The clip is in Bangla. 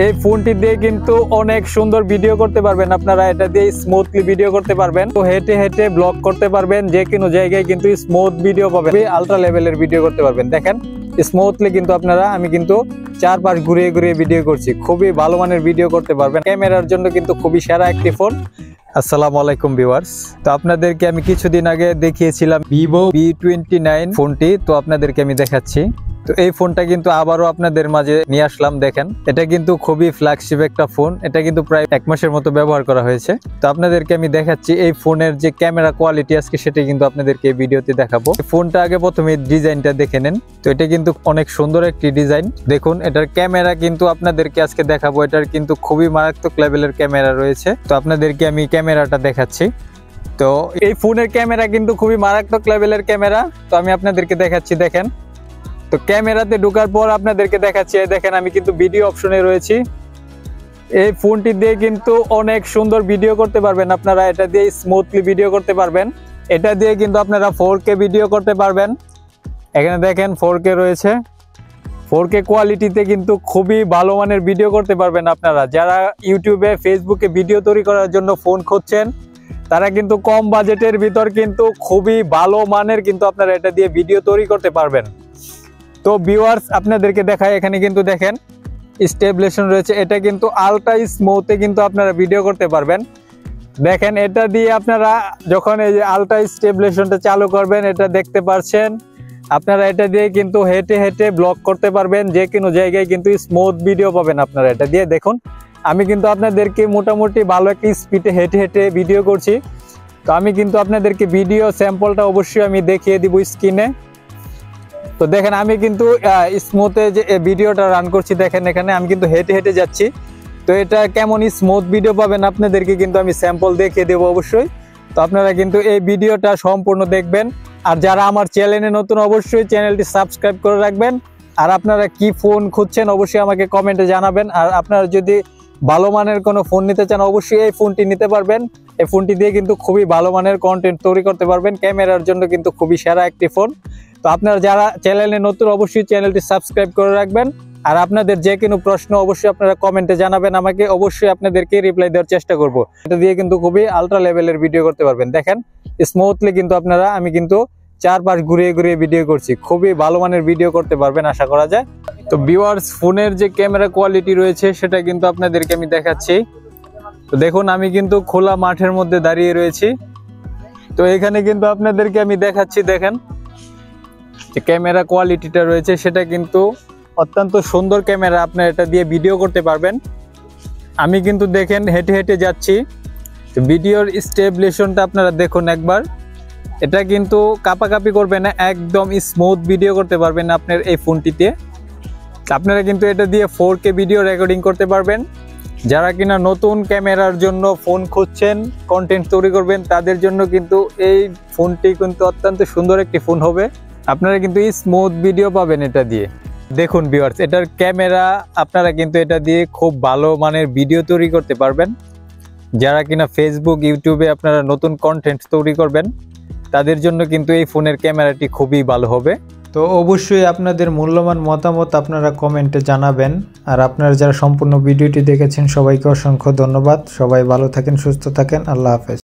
এই ফোনটি দিয়ে কিন্তু অনেক সুন্দর ভিডিও করতে পারবেন আপনারা। এটা দিয়ে স্মুথলি ভিডিও করতে পারবেন, তো হেঁটে হেঁটে ব্লগ করতে পারবেন, যে কোনো জায়গায় কিন্তু স্মুথ ভিডিও পাবেন, আলট্রা লেভেলের ভিডিও করতে পারবেন। দেখেন স্মুথলি কিন্তু আপনারা, আমি কিন্তু চারপাশ ঘুরিয়ে ঘুরিয়ে ভিডিও করছি, খুবই ভালো মানের ভিডিও করতে পারবেন। ক্যামেরার জন্য কিন্তু খুবই সেরা একটি ফোন। আসসালামু আলাইকুম ভিউয়ার্স, তো আপনাদেরকে আমি কিছুদিন আগে দেখিয়েছিলাম ভিভো V29 ফোনটি, তো আপনাদেরকে আমি দেখাচ্ছি। তো এই ফোনটা কিন্তু আবারও আপনাদের মাঝে নিয়ে আসলাম। দেখেন এটা কিন্তু খুবই ফ্ল্যাগশিপ একটা ফোন, এটা কিন্তু প্রায় 1 মাসের মতো ব্যবহার করা হয়েছে। তো আপনাদেরকে আমি দেখাচ্ছি এই ফোনের যে ক্যামেরা কোয়ালিটি আজকে, সেটা কিন্তু আপনাদেরকে এই ভিডিওতে দেখাবো। ফোনটা আগে প্রথমে ডিজাইনটা দেখে নেন। তো এটা কিন্তু অনেক সুন্দর একটি ডিজাইন। দেখুন এটার ক্যামেরা কিন্তু আপনাদেরকে আজকে দেখাবো, এটার কিন্তু খুবই মারাত্মক লেভেলের ক্যামেরা রয়েছে। তো আপনাদেরকে আমি ক্যামেরাটা দেখাচ্ছি। তো এই ফোনের ক্যামেরা কিন্তু খুবই মারাত্মক লেভেলের ক্যামেরা, তো আমি আপনাদেরকে দেখাচ্ছি। দেখেন, তো ক্যামেরাতে ঢোকার পর আপনাদেরকে দেখাচ্ছি। দেখেন আমি কিন্তু ভিডিও অপশনে রয়েছি। এই ফোনটি দিয়ে কিন্তু অনেক সুন্দর ভিডিও করতে পারবেন আপনারা। এটা দিয়ে স্মুথলি ভিডিও করতে পারবেন। এটা দিয়ে কিন্তু আপনারা 4K ভিডিও করতে পারবেন। এখানে দেখেন 4K রয়েছে। 4K কোয়ালিটিতে কিন্তু খুবই ভালো মানের ভিডিও করতে পারবেন আপনারা। যারা ইউটিউবে ফেসবুকে ভিডিও তৈরি করার জন্য ফোন খুঁজছেন, তারা কিন্তু কম বাজেটের ভিতর কিন্তু খুবই ভালো মানের কিন্তু আপনারা এটা দিয়ে ভিডিও তৈরি করতে পারবেন। তো ভিউয়ার্স আপনাদেরকে দেখায়, এখানে কিন্তু দেখেন স্টেবিলাইজেশন রয়েছে। এটা কিন্তু আলট্রা স্মুথে কিন্তু আপনারা ভিডিও করতে পারবেন। দেখেন এটা দিয়ে আপনারা যখন এই যে আলট্রা স্টেবিলাইজেশনটা চালু করবেন, এটা দেখতে পাচ্ছেন আপনারা। এটা দিয়ে কিন্তু হেঁটে হেঁটে ব্লগ করতে পারবেন, যে কোনো জায়গায় কিন্তু স্মুথ ভিডিও পাবেন আপনারা এটা দিয়ে। দেখুন আমি কিন্তু আপনাদেরকে মোটামুটি ভালো একটা স্পিডে হেঁটে হেঁটে ভিডিও করছি। তো আমি কিন্তু আপনাদেরকে ভিডিও স্যাম্পলটা অবশ্যই আমি দেখিয়ে দিব স্ক্রিনে। তো দেখেন আমি কিন্তু স্মুথে যে ভিডিওটা রান করছি, দেখেন এখানে আমি কিন্তু হেঁটে হেঁটে যাচ্ছি। তো এটা কেমন স্মুথ ভিডিও পাবেন আপনাদেরকে কিন্তু আমি স্যাম্পল দেখিয়ে দেবো অবশ্যই। তো আপনারা কিন্তু এই ভিডিওটা সম্পূর্ণ দেখবেন। আর যারা আমার চ্যানেলে নতুন, অবশ্যই চ্যানেলটি সাবস্ক্রাইব করে রাখবেন। আর আপনারা কি ফোন খুঁজছেন অবশ্যই আমাকে কমেন্টে জানাবেন। আর আপনারা যদি ভালো মানের কোনো ফোন নিতে চান, অবশ্যই এই ফোনটি নিতে পারবেন। এই ফোনটি দিয়ে কিন্তু খুবই ভালো মানের কন্টেন্ট তৈরি করতে পারবেন। ক্যামেরার জন্য কিন্তু খুবই সেরা একটি ফোন। তো আপনারা যারা চ্যানেলে নতুন, অবশ্যই চ্যানেলটি সাবস্ক্রাইব করে রাখবেন। আর আপনাদের যে কোনো প্রশ্ন অবশ্যই আপনারা কমেন্টে জানাবেন আমাকে, অবশ্যই আপনাদেরকে রিপ্লাই দেওয়ার চেষ্টা করব। এটা দিয়ে কিন্তু খুবই আলট্রা লেভেলের ভিডিও করতে পারবেন। দেখেন স্মুথলি কিন্তু আপনারা, আমি কিন্তু চারপাশ ঘুরিয়ে ঘুরিয়ে ভিডিও করছি, খুবই ভালো মানের ভিডিও করতে পারবেন আশা করা যায়। তো ভিউয়ার্স ফোনের যে ক্যামেরা কোয়ালিটি রয়েছে সেটা কিন্তু আপনাদেরকে আমি দেখাচ্ছি। তো দেখুন আমি কিন্তু খোলা মাঠের মধ্যে দাঁড়িয়ে রয়েছি। তো এখানে কিন্তু আপনাদেরকে আমি দেখাচ্ছি। দেখেন যে ক্যামেরা কোয়ালিটিটা রয়েছে সেটা কিন্তু অত্যন্ত সুন্দর ক্যামেরা, আপনারা এটা দিয়ে ভিডিও করতে পারবেন। আমি কিন্তু দেখেন হেঁটে হেঁটে যাচ্ছি। তো ভিডিওর স্টেবিলাইজেশনটা আপনারা দেখুন একবার। এটা কিন্তু কাঁপাকাঁপি করবে না, একদম স্মুথ ভিডিও করতে পারবেন আপনার এই ফোনটিতে। আপনারা কিন্তু এটা দিয়ে 4K ভিডিও রেকর্ডিং করতে পারবেন। যারা কিনা নতুন ক্যামেরার জন্য ফোন খুঁজছেন, কন্টেন্ট তৈরি করবেন, তাদের জন্য কিন্তু এই ফোনটি কিন্তু অত্যন্ত সুন্দর একটি ফোন হবে। আপনারা কিন্তু স্মুথ ভিডিও পাবেন এটা দিয়ে। দেখুন ভিউয়ার্স এটার ক্যামেরা, আপনারা কিন্তু এটা দিয়ে খুব ভালো মানের ভিডিও তৈরি করতে পারবেন। যারা কিনা ফেসবুক ইউটিউবে আপনারা নতুন কন্টেন্ট তৈরি করবেন, তাদের জন্য কিন্তু এই ফোনের ক্যামেরাটি খুবই ভালো হবে। তো অবশ্যই আপনাদের মূল্যবান মতামত আপনারা কমেন্টে জানাবেন। আর আপনারা যারা সম্পূর্ণ ভিডিওটি দেখেছেন সবাইকে অসংখ্য ধন্যবাদ। সবাই ভালো থাকেন, সুস্থ থাকেন। আল্লাহ হাফেজ।